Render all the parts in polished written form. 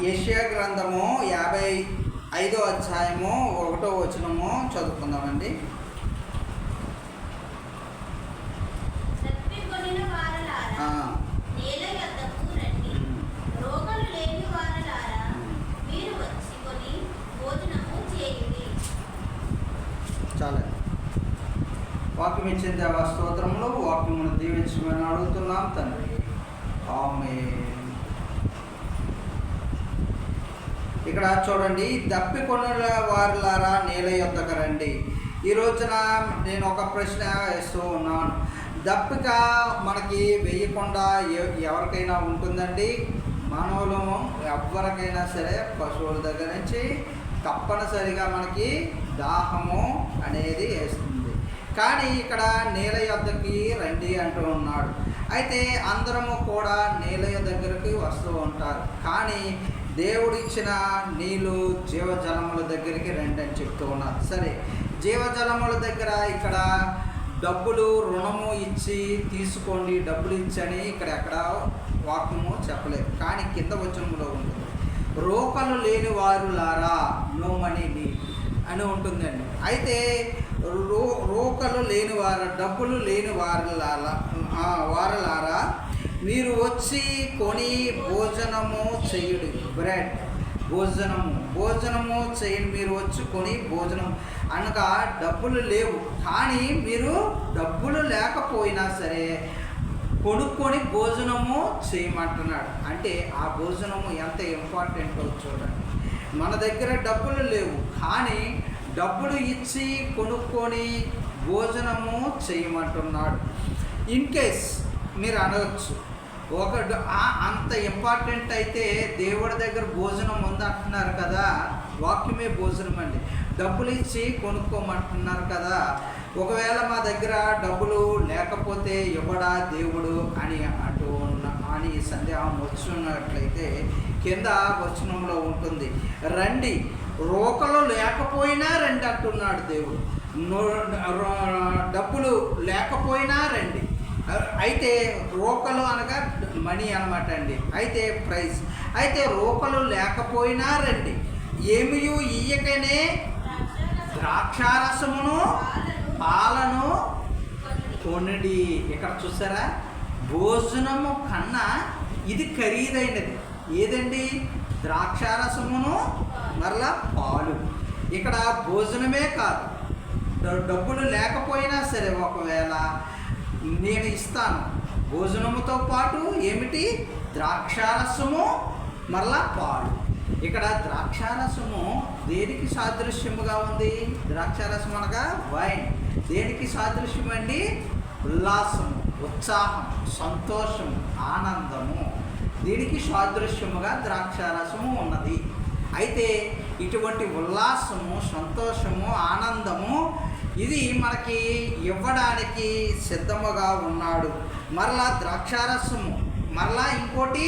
యెషయా గ్రంథము 55వ అధ్యాయము 1వ వచనము చదువుకుందామండి. చాలా వాక్యం ఇచ్చిన దేవా స్తోత్రములు, వాక్యమును దీవించమని అడుగుతున్నాం తండ్రి. ఆమేన్. ఇక్కడ చూడండి, దప్పికొన్న వారులారా నేల యొద్దకు రండి. ఈ రోజున నేను ఒక ప్రశ్న వేస్తూ ఉన్నాను. దప్పిక మనకి వేయకుండా ఎవరికైనా ఉంటుందండి? మానవులు ఎవరికైనా సరే, పశువుల దగ్గర నుంచి తప్పనిసరిగా మనకి దాహము అనేది వేస్తుంది. కానీ ఇక్కడ నేల యొద్దకి రండి అంటూ ఉన్నాడు. అయితే అందరము కూడా నేల దగ్గరికి వస్తూ ఉంటారు. కానీ దేవుడిచ్చిన నీళ్ళు జీవజలముల దగ్గరికి రండి అని చెప్తూ ఉన్నారు. సరే, జీవజలముల దగ్గర ఇక్కడ డబ్బులు రుణము ఇచ్చి తీసుకోండి, డబ్బులు ఇచ్చని ఇక్కడ ఎక్కడ వాక్యము చెప్పలేదు. కానీ కింద వచనంలో ఉంటుంది, రోకలు లేని వారులారా నో మనీ నీడ్ అని ఉంటుందండి. అయితే రోకలు లేని వారు, డబ్బులు లేని వారులారా మీరు వచ్చి కొని భోజనము చేయుడి. బ్రెడ్ భోజనము చేయండి. మీరు వచ్చి కొని భోజనం అనగా డబ్బులు లేవు, కానీ మీరు డబ్బులు లేకపోయినా సరే కొనుక్కొని భోజనము చేయమంటున్నాడు. అంటే ఆ భోజనము ఎంత ఇంపార్టెంటో చూడండి. మన దగ్గర డబ్బులు లేవు, కానీ డబ్బులు ఇచ్చి కొనుక్కొని భోజనము చేయమంటున్నాడు. ఇన్ కేస్ మీరు అనవచ్చు, అంత ఇంపార్టెంట్ అయితే దేవుడి దగ్గర భోజనం ఉందంటున్నారు కదా, వాక్యమే భోజనం అండి, డబ్బులు ఇచ్చి కొనుక్కోమంటున్నారు కదా, ఒకవేళ మా దగ్గర డబ్బులు లేకపోతే ఇవ్వడా దేవుడు అని అని సందేహం వచ్చున్నట్లయితే కింద వచనంలో ఉంటుంది, రండి, రోకలు లేకపోయినా రండి అంటున్నాడు దేవుడు. డబ్బులు లేకపోయినా రండి. అయితే రోకలు అనగా మనీ అనమాట అండి, అయితే ప్రైజ్. అయితే రోకలు లేకపోయినా రండి, ఏమీ ఇయ్యకనే ద్రాక్షారసమును పాలను కొనడి. ఇక్కడ చూసారా, భోజనము కన్నా ఇది ఖరీదైనది. ఏదండి? ద్రాక్షారసమును మరలా పాలు. ఇక్కడ భోజనమే కాదు, డబ్బులు లేకపోయినా సరే ఒకవేళ నేను ఇస్తాను. భోజనముతో పాటు ఏమిటి? ద్రాక్షారసము మరలా పాలు. ఇక్కడ ద్రాక్షారసము దేనికి సాదృశ్యముగా ఉంది? ద్రాక్షారసం అనగా వైన్. దేనికి సాదృశ్యం అండి? ఉల్లాసము, ఉత్సాహం, సంతోషము, ఆనందము. దీనికి సాదృశ్యముగా ద్రాక్షారసము ఉన్నది. అయితే ఇటువంటి ఉల్లాసము, సంతోషము, ఆనందము ఇది మనకి ఇవ్వడానికి సిద్ధముగా ఉన్నాడు. మరలా ద్రాక్షారసము, మరలా ఇంకోటి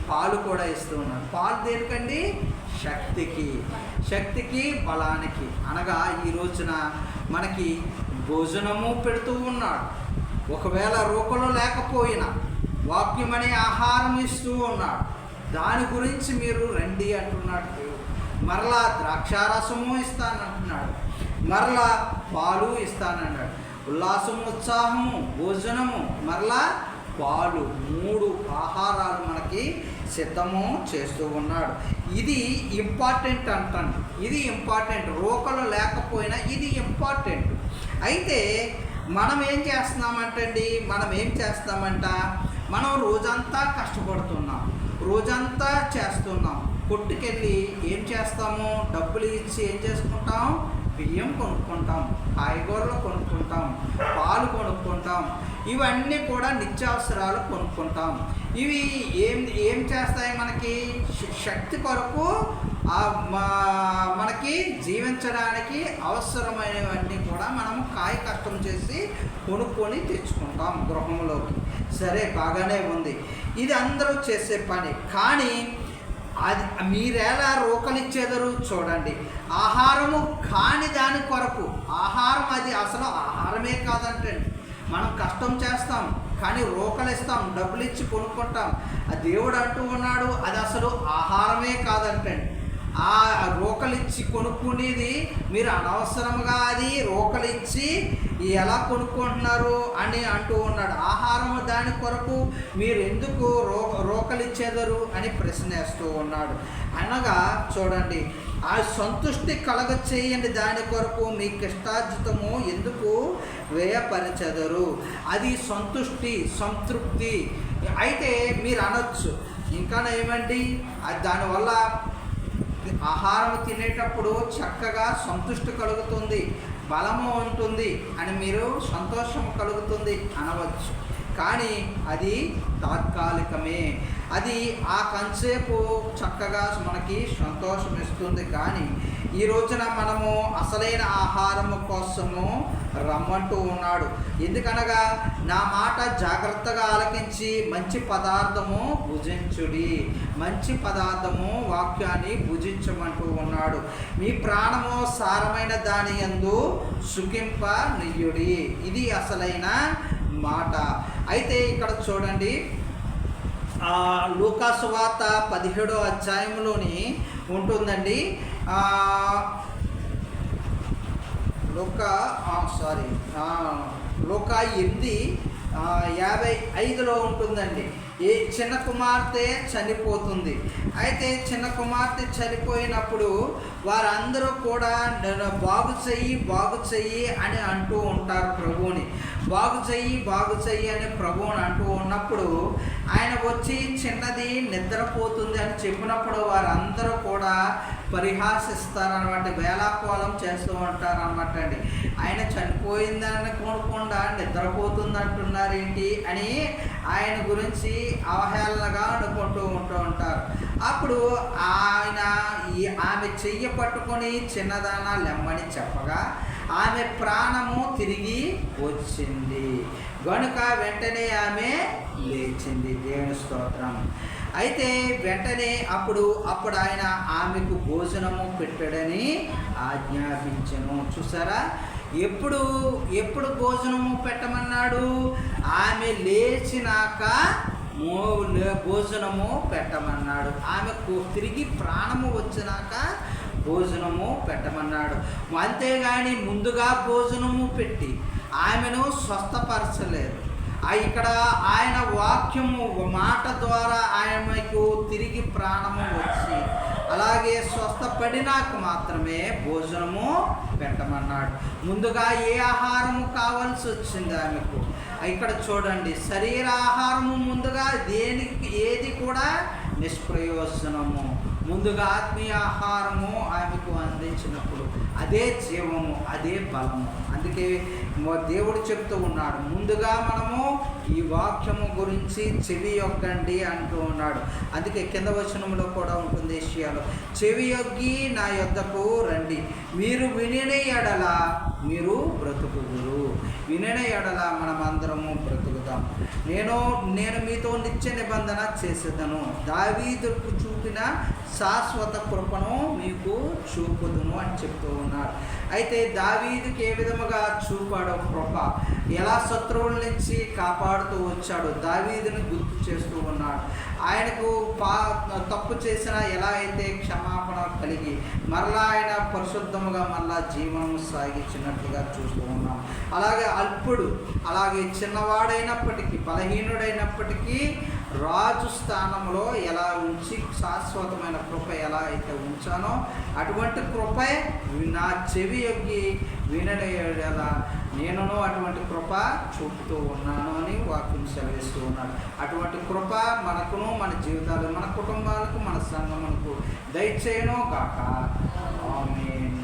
పాలు కూడా ఇస్తూ ఉన్నాడు. పాలు దేనికండి? శక్తికి, బలానికి. అనగా ఈ రోజున మనకి భోజనము పెడుతూ ఉన్నాడు. ఒకవేళ రోకలు లేకపోయినా వాక్యం అనే ఆహారం ఇస్తూ ఉన్నాడు. దాని గురించి మీరు రండి అంటున్నాడు దేవుడు. మరలా ద్రాక్షారసము ఇస్తానంటున్నాడు, మరలా పాలు ఇస్తానన్నాడు. ఉల్లాసము, ఉత్సాహము, భోజనము, మరలా పాలు, 3 ఆహారాలు మనకి సిద్ధము చేస్తూ ఉన్నాడు. ఇది ఇంపార్టెంట్ అంటాను, ఇది ఇంపార్టెంట్. రోకలు లేకపోయినా ఇది ఇంపార్టెంట్. అయితే మనం ఏం చేస్తామంట, మనం రోజంతా కష్టపడుతున్నాం, రోజంతా చేస్తున్నాం. కొట్టుకెళ్ళి ఏం చేస్తాము? డబ్బులు ఇచ్చి ఏం చేసుకుంటాం? బియ్యం కొనుక్కుంటాం, కాయగూరలు కొనుక్కుంటాం, పాలు కొనుక్కుంటాం. ఇవన్నీ కూడా నిత్యావసరాలు కొనుక్కుంటాం. ఇవి ఏం చేస్తాయి? మనకి శక్తి కొరకు, మనకి జీవించడానికి అవసరమైనవన్నీ కూడా మనము కష్టం చేసి కొనుక్కొని తెచ్చుకుంటాం గృహంలోకి. సరే, బాగానే ఉంది, ఇది అందరూ చేసే పని. కానీ అది మీరెలా రోకలిచ్చేదరు చూడండి. ఆహారము కాని దాని కొరకు, ఆహారం అది అసలు ఆహారమే కాదంటండి. మనం కష్టం చేస్తాం, కానీ రోకలిస్తాం, డబ్బులు ఇచ్చి కొనుక్కుంటాం. ఆ దేవుడు అంటూ ఉన్నాడు అది అసలు ఆహారమే కాదంటండి. ఆ రోకలిచ్చి కొనుక్కునేది మీరు అనవసరంగా అది రోకలిచ్చి ఎలా కొనుక్కుంటున్నారు అని అంటూ ఉన్నాడు. ఆహారం దాని కొరకు మీరు ఎందుకు రోకలిచ్చేదరు అని ప్రశ్నేస్తూ ఉన్నాడు. అనగా చూడండి, ఆ సంతృష్టి కలగ చేయండి దాని కొరకు మీ కష్టార్జితము ఎందుకు వ్యయపరచెదరు. అది సంతృష్టి, సంతృప్తి. అయితే మీరు అనొచ్చు ఇంకా ఏమండి దానివల్ల ఆహారం తినేటప్పుడు చక్కగా సంతృష్టి కలుగుతుంది, బలము ఉంటుంది అని మీరు సంతోషం కలుగుతుంది అనవచ్చు. కానీ అది తాత్కాలికమే. అది ఆ కొంతసేపు చక్కగా మనకి సంతోషం ఇస్తుంది. కానీ ఈ రోజున మనము అసలైన ఆహారము కోసము రమ్మంటూ ఉన్నాడు. ఎందుకనగా నా మాట జాగ్రత్తగా ఆలకించి మంచి పదార్థము భుజించుడి, మంచి పదార్థము వాక్యాన్ని భుజించమంటూ ఉన్నాడు. మీ ప్రాణము సారమైన దాని యందు సుఖింప నియ్యుడి. ఇది అసలైన మాట. అయితే ఇక్కడ చూడండి, లూకా సువార్త 17వ అధ్యాయంలోని ఉంటుందండి. లూకా 8:55లో ఉంటుందండి. ఏ చిన్న కుమార్తె చనిపోతుంది. అయితే చిన్న కుమార్తె చనిపోయినప్పుడు వారందరూ కూడా బాగు చెయ్యి అని అంటూ ఉంటారు ప్రభువుని. బాగు చెయ్యి అని ప్రభువుని అంటూ ఉన్నప్పుడు ఆయన వచ్చి చిన్నది నిద్రపోతుంది అని చెప్పినప్పుడు వారందరూ కూడా పరిహాసిస్తారనమాట, వేలాకోలం చేస్తూ ఉంటారనమాట అండి. ఆయన చనిపోయిందని కొనకుండా నిద్రపోతుంది అంటున్నారు ఏంటి అని ఆయన గురించి అవహేళనగా అనుకుంటూ ఉంటారు. అప్పుడు ఆమె చెయ్యి పట్టుకొని చిన్నదానా లెమ్మని చెప్పగా ఆమె ప్రాణము తిరిగి వచ్చింది గనుక వెంటనే ఆమె లేచింది. దేవుని స్తోత్రం. అయితే వెంటనే అప్పుడు ఆయన ఆమెకు భోజనము పెట్టాడని ఆజ్ఞాపించెను. చూసారా, ఎప్పుడు భోజనము పెట్టమన్నాడు? ఆమె లేచినాక భోజనము పెట్టమన్నాడు. ఆమెకు తిరిగి ప్రాణము వచ్చినాక భోజనము పెట్టమన్నాడు. అంతేగాని ముందుగా భోజనము పెట్టి ఆమెను స్వస్థపరచలేదు. ఇక్కడ ఆయన వాక్యము మాట ద్వారా ఆమెకు తిరిగి ప్రాణము వచ్చి అలాగే స్వస్థపడినాక మాత్రమే భోజనము పెట్టమన్నాడు. ముందుగా ఏ ఆహారము కావాల్సి వచ్చింది ఆమెకు? ఇక్కడ చూడండి, శరీర ఆహారము ముందుగా ఏది కూడా నిష్ప్రయోజనము. ముందుగా ఆత్మీయ ఆహారము ఆమెకు అందించినప్పుడు అదే జీవము, అదే బలము. అందుకే దేవుడు చెప్తూ ఉన్నాడు, ముందుగా మనము ఈ వాక్యము గురించి చెవి యొక్కండి అంటూ ఉన్నాడు. అందుకే కింద వచనంలో కూడా ఉంటుంది విషయాలు, చెవి యొగ్గి నా యొద్దకు రండి, మీరు వినిన ఎడల మీరు బ్రతుకుదురు. వినిన ఎడల మనమందరము బ్రతుకుతాం. నేను మీతో నిత్య నిబంధన చేసేదను, దావీదుకు చూపిన శాశ్వత కృపను మీకు చూపుదును అని చెప్తూ ఉన్నాడు. అయితే దావీదుకి ఏ విధముగా చూపాడో కృప, ఎలా శత్రువుల నుంచి కాపాడుతూ వచ్చాడు దావీదుని గుర్తు చేస్తూ ఉన్నాడు. ఆయనకు తప్పు చేసిన ఎలా అయితే క్షమాపణ కలిగి మరలా ఆయన పరిశుద్ధముగా మరలా జీవనం సాగించినట్లుగా చూస్తూ ఉన్నాం. అలాగే అల్పుడు, అలాగే చిన్నవాడైనప్పటికీ బలహీనుడైనప్పటికీ రాజు స్థానంలో ఎలా ఉంచి శాశ్వతమైన కృప ఎలా అయితే ఉంచానో అటువంటి కృపే నా చెవి యొగ్గి వినడేలా నేనును అటువంటి కృప చూపుతూ ఉన్నాను అని వాక్యం సెలవిస్తూ ఉన్నాడు. అటువంటి కృప మనకును, మన జీవితాలు, మన కుటుంబాలకు, మన సంఘములకు దయచేయను కాక. ఆమేన్.